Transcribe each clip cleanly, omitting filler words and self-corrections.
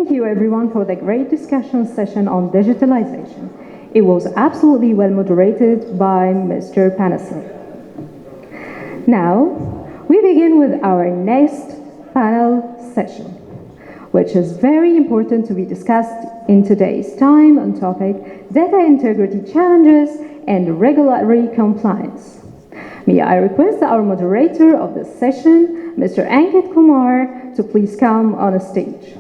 Thank you everyone for the great discussion session on digitalization. It was absolutely well moderated by Mr. Panasser. Now, we begin with our next panel session, which is very important to be discussed in today's time on topic data integrity challenges and regulatory compliance. May I request our moderator of this session, Mr. Ankit Kumar, to please come on a stage.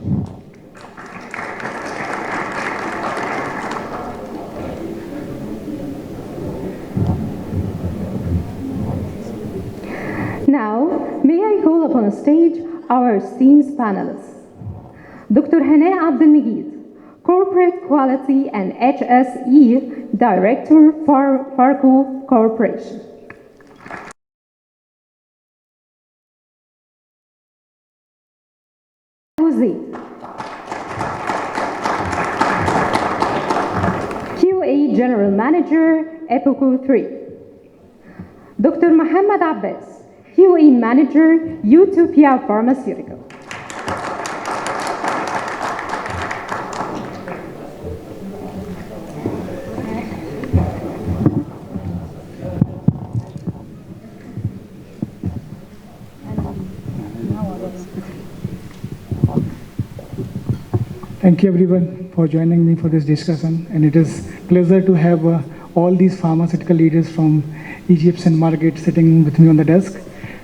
Now, may I call upon a stage our esteemed panelists. Dr. Hana Abdelmegid, Corporate Quality and HSE Director for Farco Corporation. QA General Manager, Epoco 3. Dr. Mohammed Abbas, QA Manager, Utopia Pharmaceutical. Thank you everyone for joining me for this discussion, and it is a pleasure to have all these pharmaceutical leaders from Egypt and Margaret sitting with me on the desk.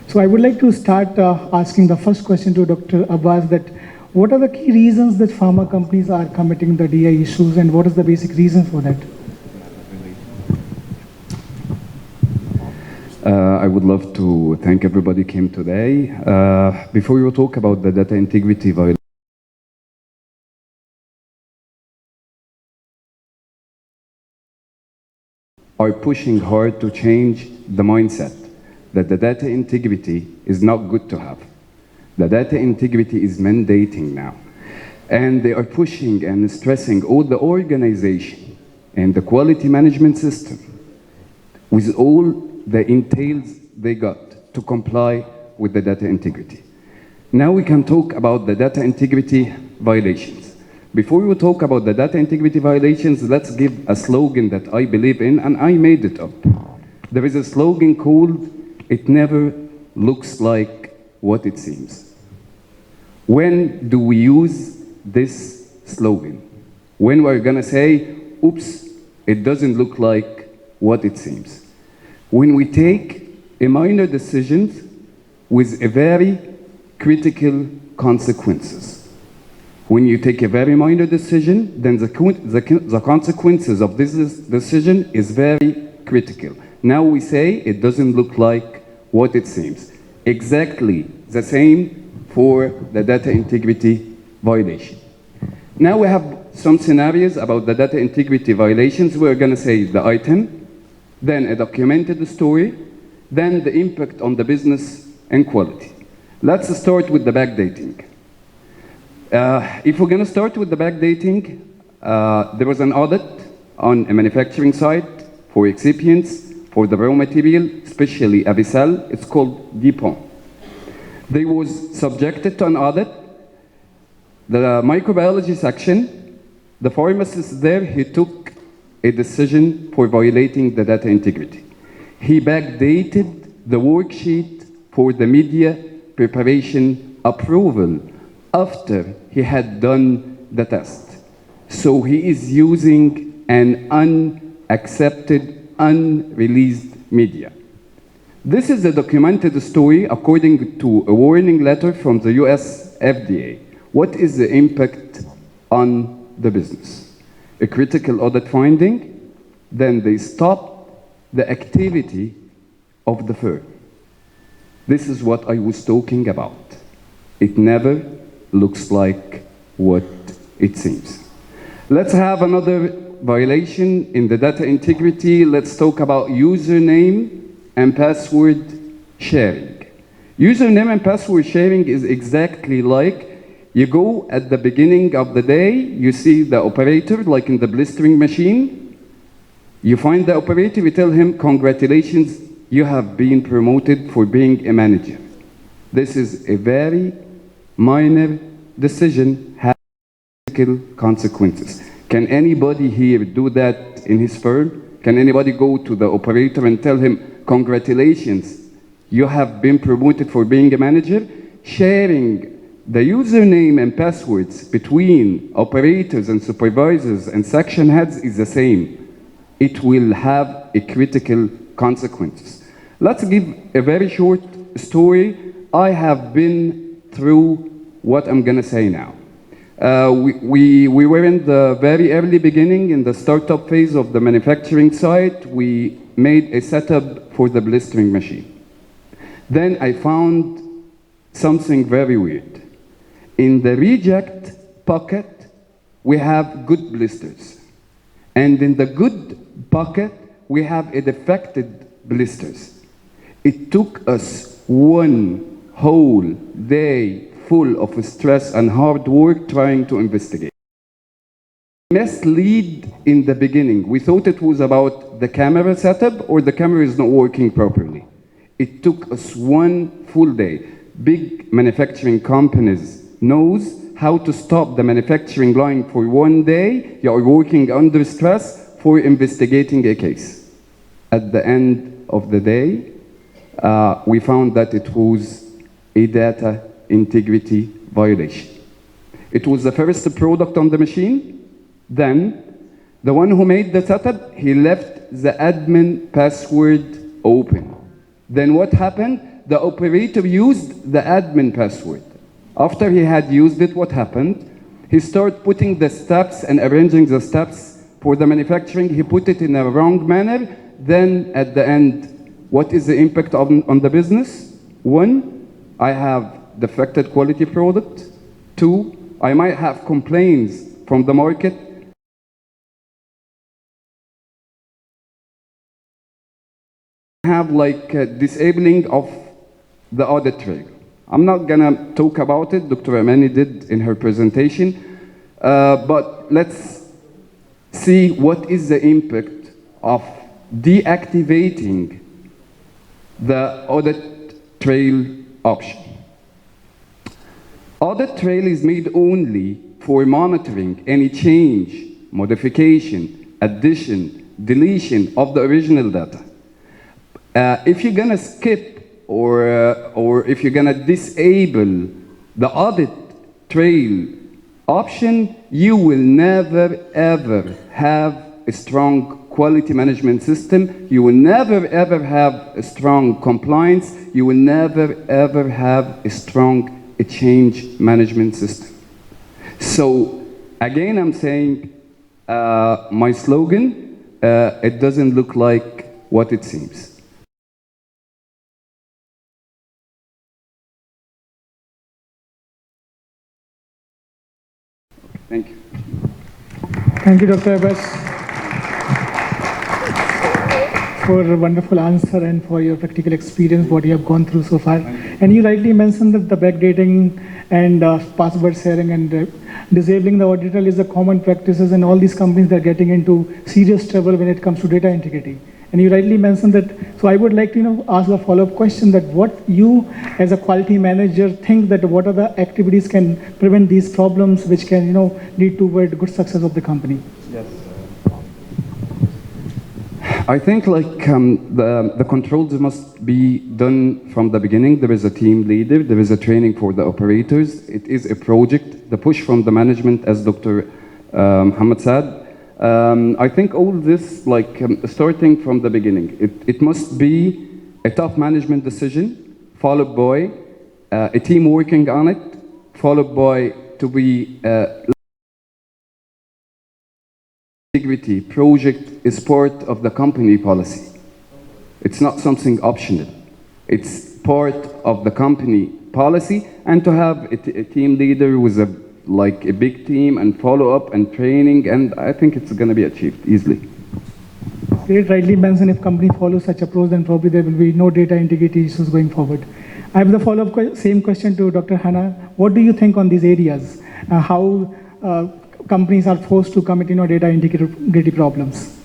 So I would like to start asking the first question to Dr. Abbas, that what are the key reasons that pharma companies are committing the DI issues, and what is the basic reason for that? I would love to thank everybody who came today. Before we will talk about the data integrity violation, are pushing hard to change the mindset that the data integrity is not good to have. The data integrity is mandating now. And they are pushing and stressing all the organization and the quality management system with all the entails they got to comply with the data integrity. Now we can talk about the data integrity violations. Before we talk about the data integrity violations, let's give a slogan that I believe in, and I made it up. There is a slogan called, "It never looks like what it seems." When do we use this slogan? When we're gonna say, oops, it doesn't look like what it seems. When we take a minor decision with a very critical consequences. When you take a very minor decision, then the consequences of this decision is very critical. Now we say it doesn't look like what it seems. Exactly the same for the data integrity violation. Now we have some scenarios about the data integrity violations. We're going to say the item, then a documented story, then the impact on the business and quality. Let's start with the backdating. If we're going to start with the backdating, there was an audit on a manufacturing site for excipients, for the raw material, especially Avicel. It's called DuPont. They was subjected to an audit. The microbiology section, the pharmacist there, he took a decision for violating the data integrity. He backdated the worksheet for the media preparation approval after he had done the test. So he is using an unaccepted, unreleased media. This is a documented story according to a warning letter from the US FDA. What is the impact on the business? A critical audit finding, then they stop the activity of the firm. This is what I was talking about. It never looks like what it seems. Let's have another violation in the data integrity. Let's talk about username and password sharing. Username and password sharing is exactly like you go at the beginning of the day, you see the operator, like in the blistering machine. You find the operator, you tell him, congratulations, you have been promoted for being a manager. This is a very minor decision critical consequences. Can anybody here do that in his firm? Can anybody go to the operator and tell him, congratulations, you have been promoted for being a manager? Sharing the username and passwords between operators and supervisors and section heads is the same. It will have a critical consequences. Let's give a very short story. I have been through what I'm gonna say now. We were in the very early beginning, in the startup phase of the manufacturing site. We made a setup for the blistering machine. Then I found something very weird. In the reject pocket, we have good blisters. And in the good pocket, we have a defected blisters. It took us one whole day full of stress and hard work trying to investigate. Mislead in the beginning. We thought it was about the camera setup or the camera is not working properly. It took us one full day. Big manufacturing companies knows how to stop the manufacturing line for one day. You are working under stress for investigating a case. At the end of the day, we found that it was a data integrity violation. It was the first product on the machine. Then, the one who made the setup, he left the admin password open. Then what happened? The operator used the admin password. After he had used it, what happened? He started putting the steps and arranging the steps for the manufacturing. He put it in a wrong manner. Then at the end, what is the impact on the business? One, I have defected quality product. Two, I might have complaints from the market. Have like disabling of the audit trail. I'm not gonna talk about it, Dr. Amani did in her presentation, but let's see what is the impact of deactivating the audit trail option. Audit trail is made only for monitoring any change, modification, addition, deletion of the original data. If you're gonna skip or if you're gonna disable the audit trail option, you will never ever have a strong quality management system. You will never ever have a strong compliance. You will never ever have a strong change management system. So again, I'm saying my slogan, it doesn't look like what it seems. Thank you. Thank you, Dr. Abbas, for a wonderful answer and for your practical experience, what you have gone through so far. And you rightly mentioned that the backdating and password sharing and disabling the audit trail is a common practices, and all these companies that are getting into serious trouble when it comes to data integrity. And you rightly mentioned that. So I would like to ask a follow-up question, that what you as a quality manager think that what are the activities can prevent these problems which can lead toward good success of the company? Yes. I think the controls must be done from the beginning. There is a team leader, there is a training for the operators. It is a project, the push from the management, as Dr. Muhammad said. I think all this, starting from the beginning, it must be a top management decision, followed by a team working on it, followed by to be integrity project is part of the company policy. It's not something optional. It's part of the company policy, and to have a team leader with a big team and follow-up and training, and I think it's going to be achieved easily. Great, rightly mentioned, if company follows such approach, then probably there will be no data integrity issues going forward. I have the follow-up same question to Dr. Hannah. What do you think on these areas? How companies are forced to commit data integrity problems?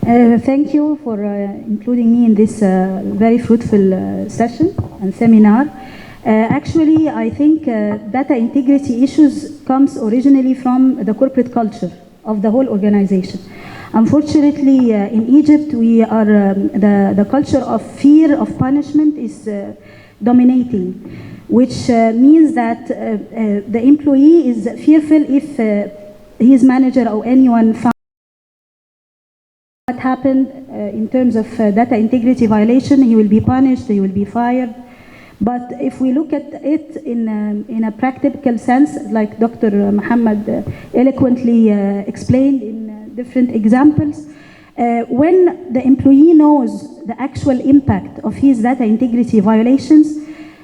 Thank you for including me in this very fruitful session and seminar. Actually, I think data integrity issues comes originally from the corporate culture of the whole organization. Unfortunately, in Egypt, we are the culture of fear of punishment is dominating, which means that the employee is fearful if his manager or anyone found what happened in terms of data integrity violation, he will be punished, he will be fired. But if we look at it in a practical sense, like Dr. Muhammad eloquently explained in different examples, when the employee knows the actual impact of his data integrity violations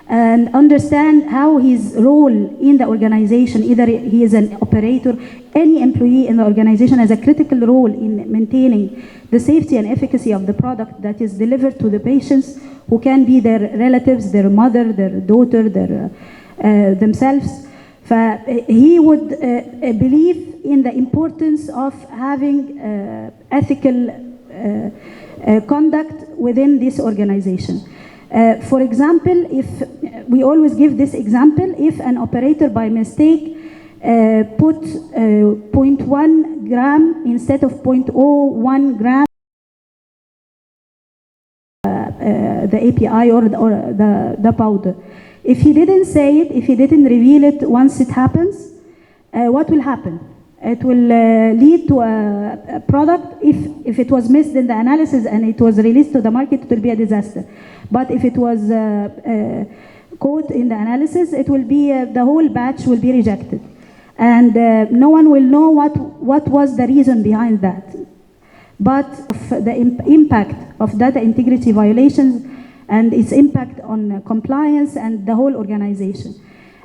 and understand how his role in the organization, either he is an operator, any employee in the organization has a critical role in maintaining the safety and efficacy of the product that is delivered to the patients, who can be their relatives, their mother, their daughter, themselves. He would believe in the importance of having ethical conduct within this organization. For example, if we always give this example, if an operator by mistake put 0.1 gram instead of 0.01 gram the API or the powder. If he didn't say it, if he didn't reveal it once it happens, what will happen? It will lead to a product, if it was missed in the analysis and it was released to the market, it will be a disaster. But if it was caught in the analysis, it will be, the whole batch will be rejected. And no one will know what was the reason behind that. But the impact of data integrity violations and its impact on compliance and the whole organization.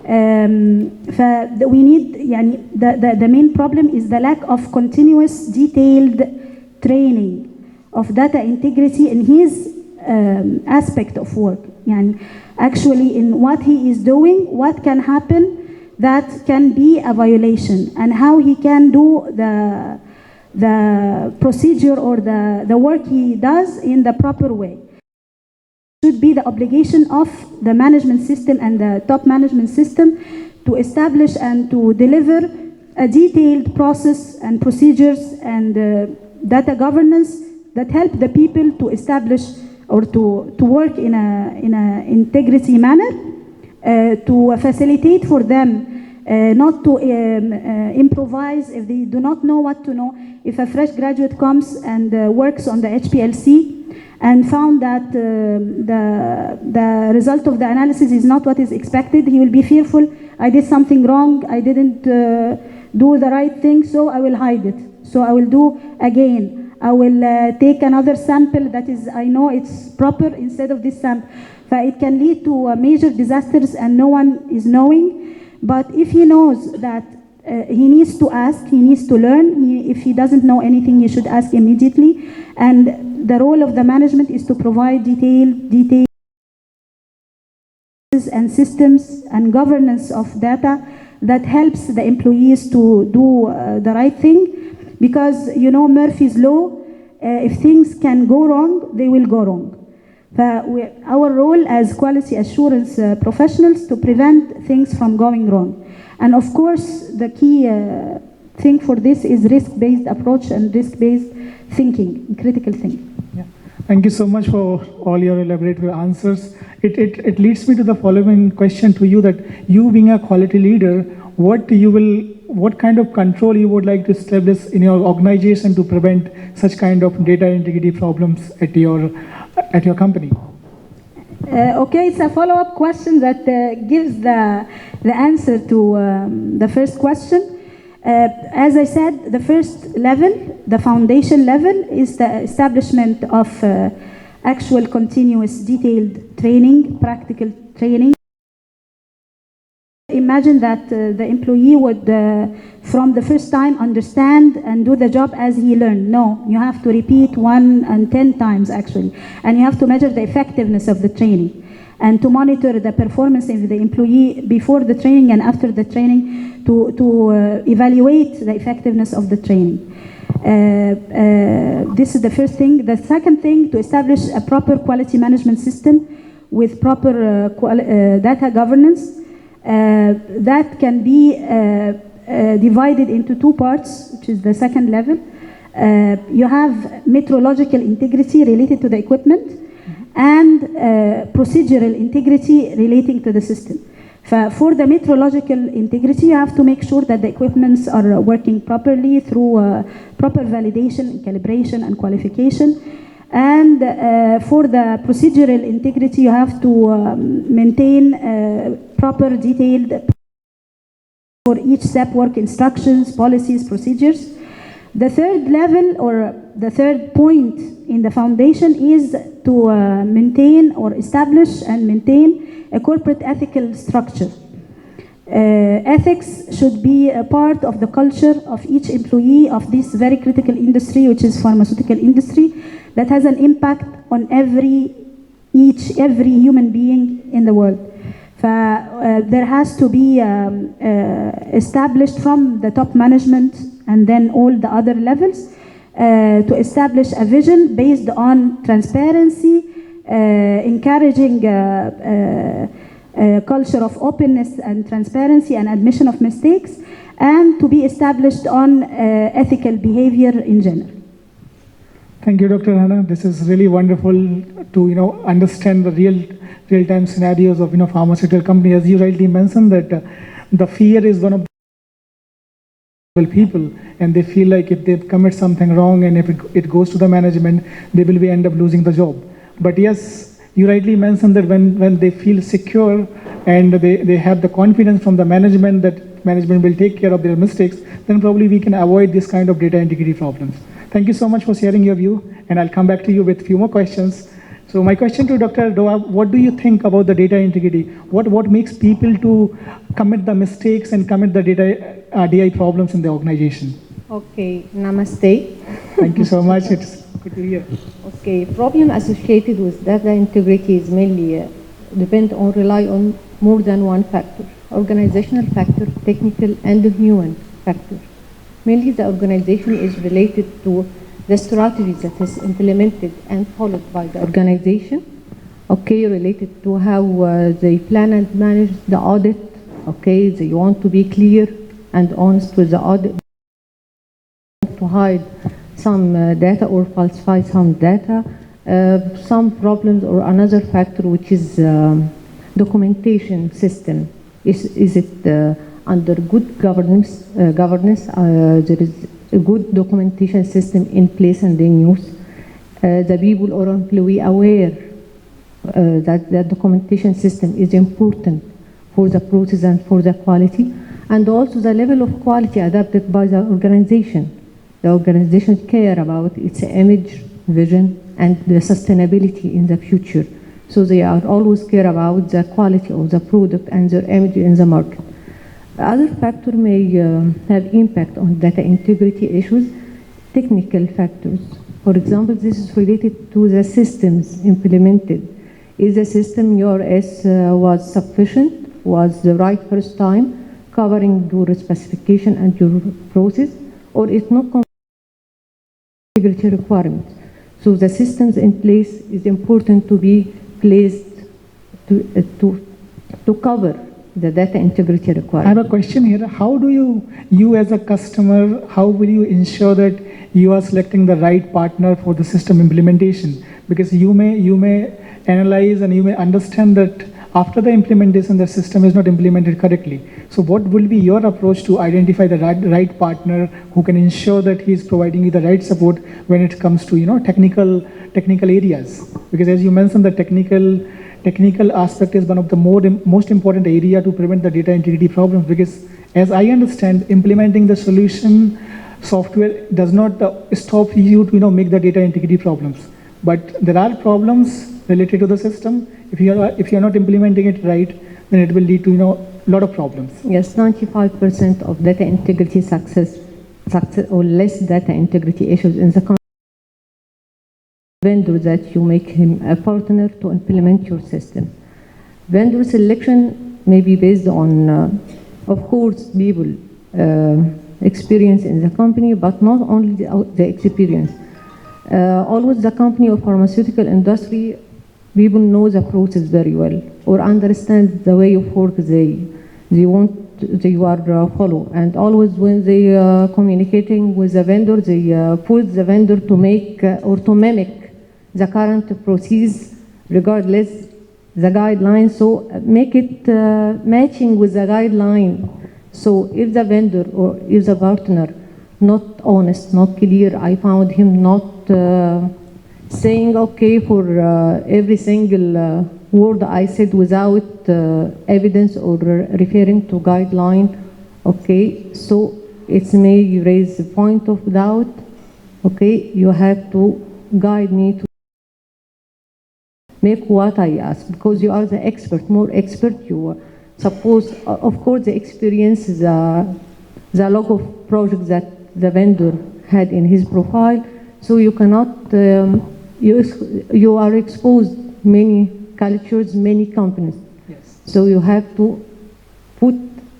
We need, the main problem is the lack of continuous detailed training of data integrity in his aspect of work. Actually in what he is doing, what can happen that can be a violation, and how he can do the procedure or the work he does in the proper way. Should be the obligation of the management system and the top management system to establish and to deliver a detailed process and procedures and data governance that help the people to establish or to work in a integrity manner, to facilitate for them not to improvise if they do not know what to know. If a fresh graduate comes and works on the HPLC and found that the result of the analysis is not what is expected, he will be fearful. I did something wrong, I didn't do the right thing, so I will hide it. So I will do again. I will take another sample that is, I know it's proper instead of this sample. It can lead to major disasters and no one is knowing. But if he knows that he needs to ask, he needs to learn. If he doesn't know anything, he should ask immediately. And the role of the management is to provide detailed and systems and governance of data that helps the employees to do the right thing. Because, you know, Murphy's Law, if things can go wrong, they will go wrong. Our role as quality assurance professionals to prevent things from going wrong. And of course, the key thing for this is risk-based approach and risk-based thinking, critical thinking. Yeah. Thank you so much for all your elaborate answers. It leads me to the following question to you, that you being a quality leader, what kind of control you would like to establish in your organization to prevent such kind of data integrity problems at your company? Okay, it's a follow-up question that gives the answer to the first question. As I said, the first level, the foundation level, is the establishment of actual continuous detailed training, practical training. Imagine that the employee would, from the first time, understand and do the job as he learned. No, you have to repeat 1 and 10 times actually. And you have to measure the effectiveness of the training and to monitor the performance of the employee before the training and after the training to evaluate the effectiveness of the training. This is the first thing. The second thing, to establish a proper quality management system with proper data governance that can be divided into two parts, which is the second level. You have metrological integrity related to the equipment and procedural integrity relating to the system. For the metrological integrity, you have to make sure that the equipments are working properly through proper validation, calibration, and qualification. And for the procedural integrity, you have to maintain proper detailed for each step work instructions, policies, procedures. The third level or the third point in the foundation is to maintain or establish and maintain a corporate ethical structure. Ethics should be a part of the culture of each employee of this very critical industry, which is pharmaceutical industry, that has an impact on every human being in the world. There has to be established from the top management and then all the other levels to establish a vision based on transparency, encouraging a culture of openness and transparency and admission of mistakes, and to be established on ethical behavior in general. Thank you, Dr. Rana. This is really wonderful to understand the real-time scenarios of pharmaceutical companies. As you rightly mentioned, that the fear is one of the people, and they feel like if they commit something wrong and if it goes to the management, they will end up losing the job. But yes, you rightly mentioned that when they feel secure and they have the confidence from the management that management will take care of their mistakes, then probably we can avoid this kind of data integrity problems. Thank you so much for sharing your view, and I'll come back to you with a few more questions. So my question to Dr. Doa, what do you think about the data integrity? What makes people to commit the mistakes and commit the data DI problems in the organization? Okay, namaste. Thank you so much. It's good to hear. Okay, problem associated with data integrity is mainly depend on, rely on more than one factor: organizational factor, technical, and human factor. Mainly the organization is related to the strategy that is implemented and followed by the organization, okay, related to how they plan and manage the audit, okay, they want to be clear and honest with the audit, to hide some data or falsify some data, some problems, or another factor which is documentation system. Is it under good governance? There is a good documentation system in place and in use. The people or employee aware that the documentation system is important for the process and for the quality, and also the level of quality adapted by the organization. The organization care about its image, vision, and the sustainability in the future. So they are always care about the quality of the product and their image in the market. Other factors may have impact on data integrity issues, technical factors. For example, this is related to the systems implemented. Is the system URS was sufficient, was the right first time, covering your specification and your process, or it's not integrity requirements. So the systems in place is important to be placed to cover the data integrity requirement. I have a question here. How do you as a customer, how will you ensure that you are selecting the right partner for the system implementation? Because you may analyze and you may understand that after the implementation, the system is not implemented correctly. So what will be your approach to identify the right partner who can ensure that he is providing you the right support when it comes to technical areas? Because as you mentioned, the technical aspect is one of the most important area to prevent the data integrity problems, because as I understand, implementing the solution software does not stop you to make the data integrity problems. But there are problems related to the system. If you are not implementing it right, then it will lead to a lot of problems. Yes, 95% of data integrity success or less data integrity issues in the vendor that you make him a partner to implement your system. Vendor selection may be based on, of course, people experience in the company, but not only the experience. Always the company or pharmaceutical industry people know the process very well or understand the way of work they are follow. And always when they communicating with the vendor, they push the vendor to make or to mimic the current process regardless the guideline. So make it matching with the guideline. So if the vendor or if the partner not honest, not clear, I found him not saying okay for every single word I said without evidence or referring to guideline. Okay, so it may raise the point of doubt. Okay, you have to guide me to make what I ask, because you are the expert, more expert you are. Suppose, of course, the experience, the log of projects that the vendor had in his profile, so you cannot, you are exposed many cultures, many companies. Yes. So you have to put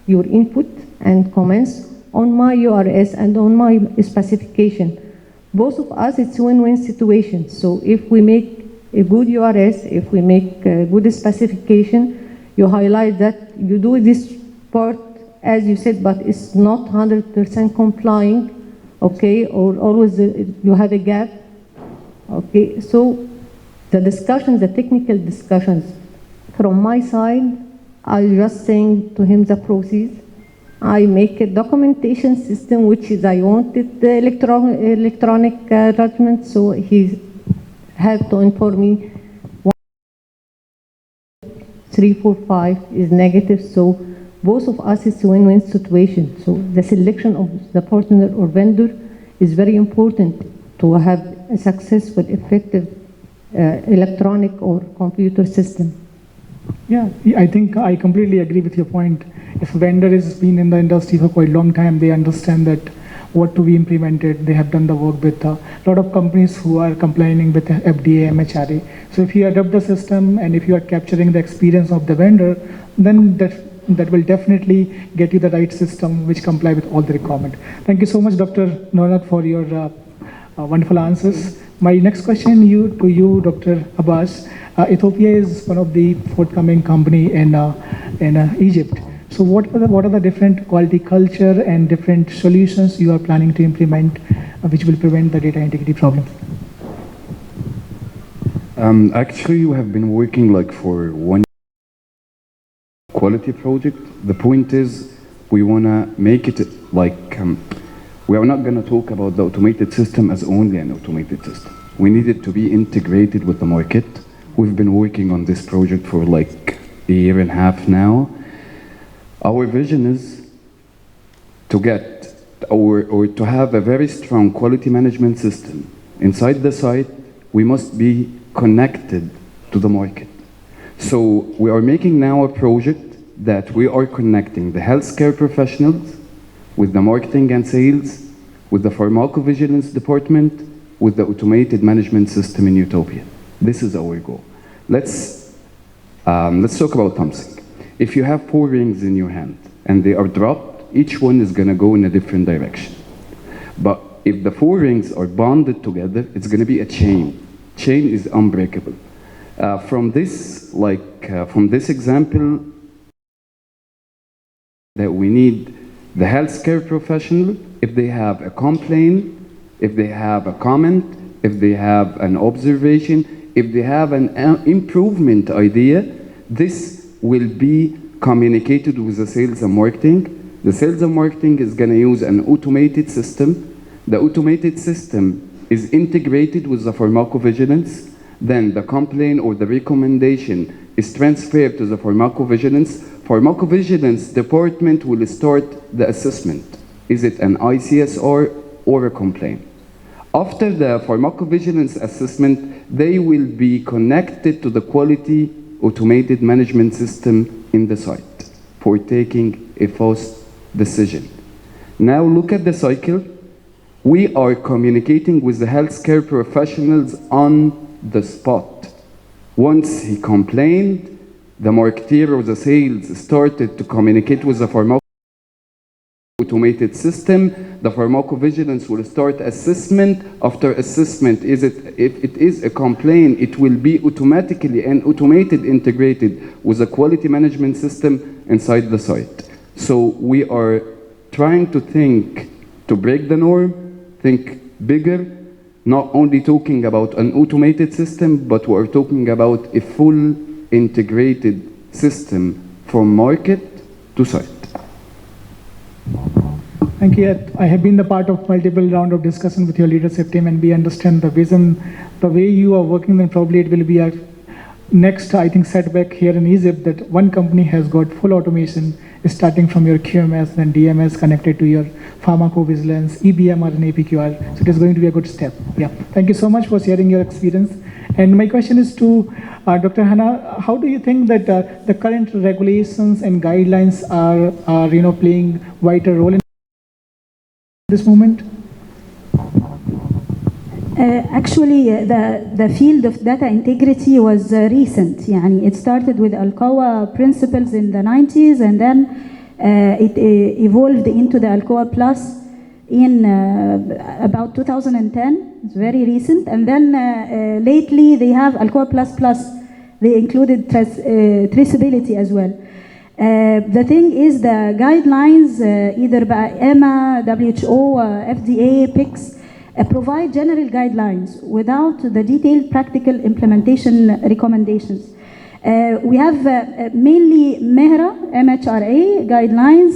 your input and comments on my URS and on my specification. Both of us, it's a win-win situation. So if we make a good URS, if we make a good specification, you highlight that you do this part as you said, but it's not 100% complying, okay, or always you have a gap, okay. So the discussions, the technical discussions, from my side, I just saying to him the process. I make a documentation system, which is I wanted the electronic judgment, so he have to inform me 1, 3, 4, 5 is negative. So both of us is a win-win situation. So the selection of the partner or vendor is very important to have a successful, effective electronic or computer system. Yeah, I think I completely agree with your point. If a vendor has been in the industry for quite a long time, they understand that what to be implemented. They have done the work with a lot of companies who are complying with FDA, MHRA. So if you adopt the system and if you are capturing the experience of the vendor, then that will definitely get you the right system which comply with all the requirement. Thank you so much, Dr. Norak, for your wonderful answers. My next question to you, Dr. Abbas. Ethiopia is one of the forthcoming company in Egypt. So what are the different quality culture and different solutions you are planning to implement which will prevent the data integrity problem? Actually, we have been working like for 1 quality project. The point is we want to make it like, we are not going to talk about the automated system as only an automated system. We need it to be integrated with the market. We've been working on this project for like a year and a half now. Our vision is to get or to have a very strong quality management system. Inside the site, we must be connected to the market. So we are making now a project that we are connecting the healthcare professionals with the marketing and sales, with the pharmacovigilance department, with the automated management system in Utopia. This is our goal. Let's talk about something. If you have 4 rings in your hand and they are dropped, each one is going to go in a different direction. But if the 4 rings are bonded together, it's going to be a chain. Chain is unbreakable. From this example, that we need the healthcare professional, if they have a complaint, if they have a comment, if they have an observation, if they have an improvement idea, this will be communicated with the sales and marketing. The sales and marketing is going to use an automated system. The automated system is integrated with the pharmacovigilance. Then the complaint or the recommendation is transferred to the pharmacovigilance. Pharmacovigilance department will start the assessment. Is it an ICSR or a complaint? After the pharmacovigilance assessment, they will be connected to the quality automated management system in the site for taking a fast decision. Now look at the cycle. We are communicating with the healthcare professionals on the spot. Once he complained, the marketeer or the sales started to communicate with the automated system. The pharmacovigilance will start assessment. After assessment, if it is a complaint, it will be automatically and automated integrated with a quality management system inside the site. So we are trying to think to break the norm, think bigger, not only talking about an automated system, but we're talking about a full integrated system from market to site. Thank you. I have been the part of multiple round of discussion with your leadership team, and we understand the vision, the way you are working, then probably it will be a next, I think, setback here in Egypt, that one company has got full automation, starting from your QMS, then DMS connected to your pharmacovigilance, EBMR and APQR. So it is going to be a good step. Yeah. Thank you so much for sharing your experience. And my question is to Dr. Hannah, how do you think that the current regulations and guidelines are playing vital role in this moment? Actually, the field of data integrity was recent. يعني it started with Alcoa principles in the 90s, and then it evolved into the Alcoa Plus in about 2010. It's very recent. And then lately they have Alcoa Plus Plus. They included traceability as well. The thing is, the guidelines, either by EMA, WHO, FDA, PICS, provide general guidelines without the detailed practical implementation recommendations. We have mainly MHRA, MHRA guidelines,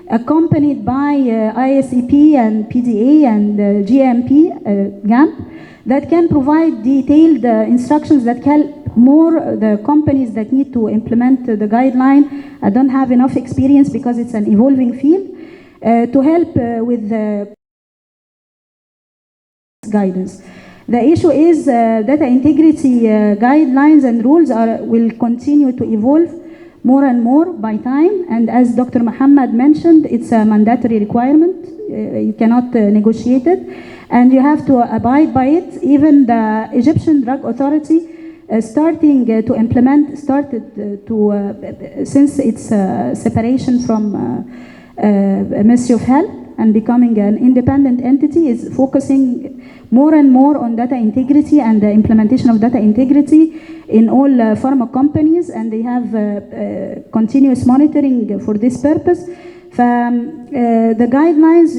accompanied by ISEP and PDA and GMP, GAMP, that can provide detailed instructions that help more the companies that need to implement the guideline. I don't have enough experience because it's an evolving field to help with the guidance. The issue is data integrity guidelines and rules will continue to evolve more and more by time, and as Dr. Muhammad mentioned, it's a mandatory requirement. You cannot negotiate it, and you have to abide by it. Even the Egyptian Drug Authority started since its separation from Ministry of Health and becoming an independent entity, is focusing more and more on data integrity and the implementation of data integrity in all pharma companies, and they have continuous monitoring for this purpose. The guidelines,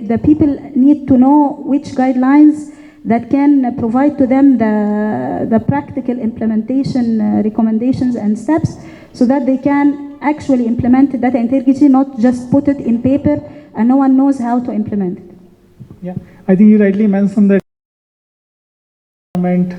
the people need to know which guidelines that can provide to them the practical implementation recommendations and steps, so that they can actually implement data integrity, not just put it in paper and no one knows how to implement it. Yeah, I think you rightly mentioned that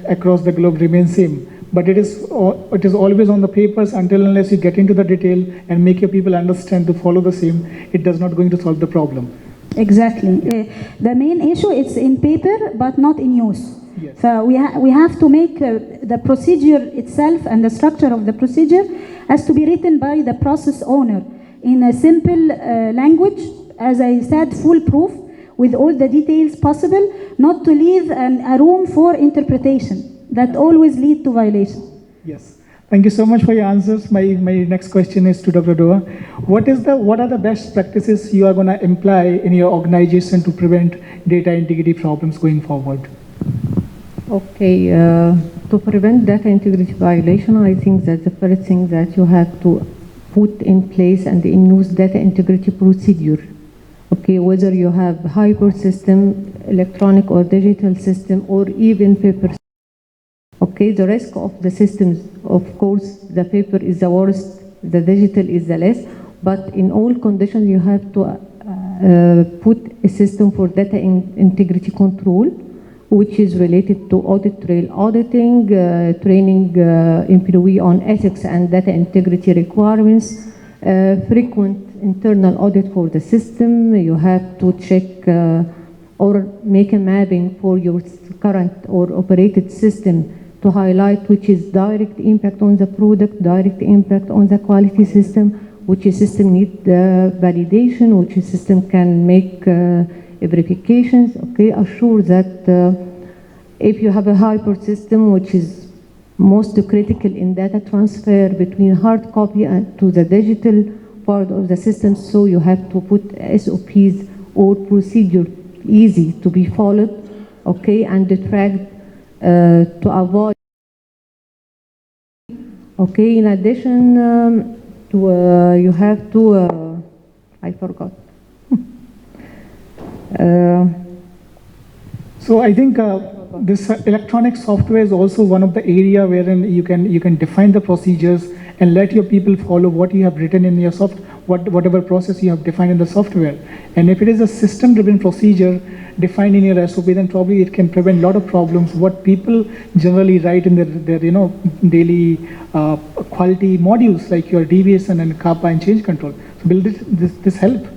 across the globe remains same, but it is always on the papers. Until unless you get into the detail and make your people understand to follow the same, it does not going to solve the problem. Exactly. The main issue is in paper but not in use. Yes. So we have to make the procedure itself, and the structure of the procedure has to be written by the process owner in a simple language, as I said, foolproof, with all the details possible, not to leave a room for interpretation that always lead to violation. Yes. Thank you so much for your answers. My next question is to Dr. Doa. What are the best practices you are going to imply in your organization to prevent data integrity problems going forward? Okay, to prevent data integrity violation, I think that the first thing that you have to put in place and in use data integrity procedure. Okay, whether you have hybrid system, electronic or digital system, or even paper. Okay, the risk of the systems, of course, the paper is the worst, the digital is the less, but in all conditions you have to put a system for data integrity control, which is related to audit trail auditing, training employee on ethics and data integrity requirements, frequent internal audit for the system. You have to check or make a mapping for your current or operated system to highlight which is direct impact on the product, direct impact on the quality system, which system need validation, which system can make verifications. Okay, assure that if you have a hybrid system, which is most critical in data transfer between hard copy and to the digital part of the system, so you have to put SOPs or procedure easy to be followed, okay, and tracked to avoid. Okay, in addition to you have to I forgot. So I think this electronic software is also one of the area wherein you can define the procedures and let your people follow what you have written in your whatever process you have defined in the software. And if it is a system-driven procedure defined in your SOP, then probably it can prevent a lot of problems. What people generally write in their daily quality modules like your deviation and kappa and change control. So will this help?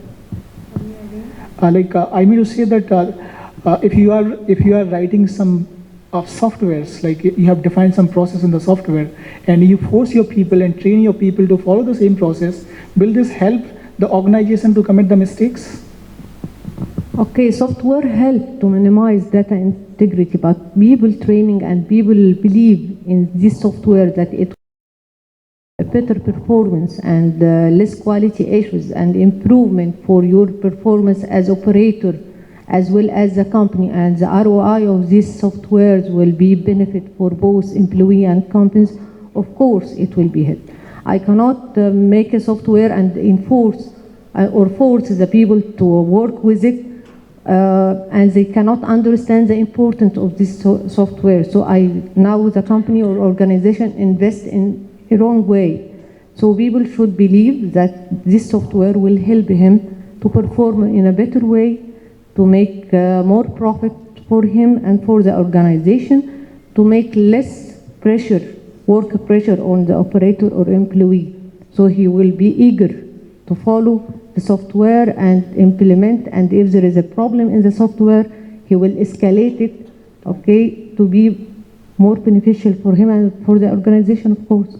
I mean to say that if you are writing some softwares, like you have defined some process in the software and you force your people and train your people to follow the same process, will this help the organization to commit the mistakes? Okay, software help to minimize data integrity, but people training and people believe in this software that it better performance and less quality issues and improvement for your performance as operator as well as the company, and the ROI of these softwares will be benefit for both employee and companies. Of course it will be help. I cannot make a software and enforce or force the people to work with it and they cannot understand the importance of this software. So now the company or organization invest in a wrong way. So people should believe that this software will help him to perform in a better way, to make more profit for him and for the organization, to make less pressure, work pressure on the operator or employee. So he will be eager to follow the software and implement, and if there is a problem in the software, he will escalate it, okay, to be more beneficial for him and for the organization, of course.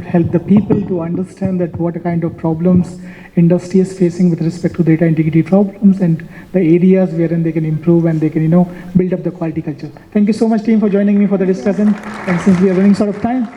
Help the people to understand that what kind of problems industry is facing with respect to data integrity problems and the areas wherein they can improve and they can build up the quality culture. Thank you so much, team, for joining me for the discussion. And since we are running short of time,